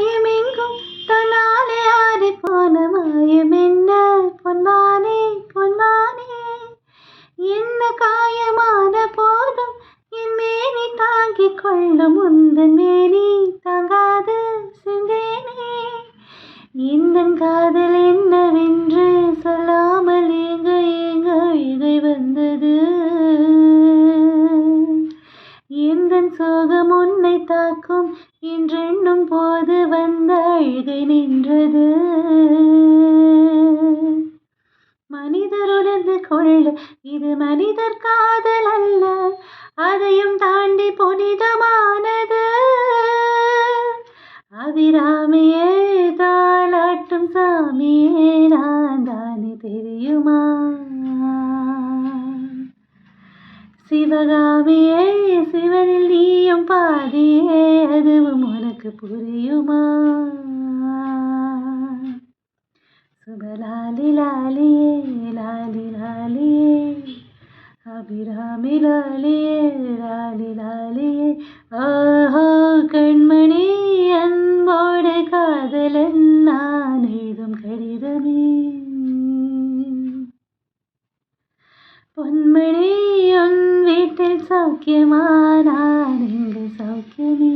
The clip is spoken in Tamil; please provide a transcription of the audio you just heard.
காயமெங்கும் தன்னாலே ஆறி போன மாயம் என்ன பொன்மானே பொன்மானே. என்ன காயமான போதும் என் மேனி தாங்கிக் கொள்ளும் உந்தன் மேனி தாங்காது சென்றேனே. எந்தன் காதல் என்னவென்று சொல்லாமல் ஏங்க ஏங்க அழுகை வந்தது. எந்தன் சோகம் உன்னை தாக்கும் என்றெண்ணும் போது வந்த அழுகை நின்றது. மனிதர் உணர்ந்து கொள்ள இது மனிதர் காதல் அல்ல, அதையும் தாண்டி புனிதமானது. அபிராமியே தாலாட்டும் சாமியே நான் தானே தெரியுமா. சிவகாமியே சிவனில் நீயும் பாதியே அதுவும் உனக்கு புரியுமா. சுபலாலி லாலியே லாலி லாலியே அபிராமி லாலியே லாலி லாலியே. ஓஹோ கண்மணி அன்போடு காதலன் நான் எழுதும் கடிதமே. பொன்மணி உன் வீட்டில் சௌக்கியமா நான் இங்கு சௌக்கியமே.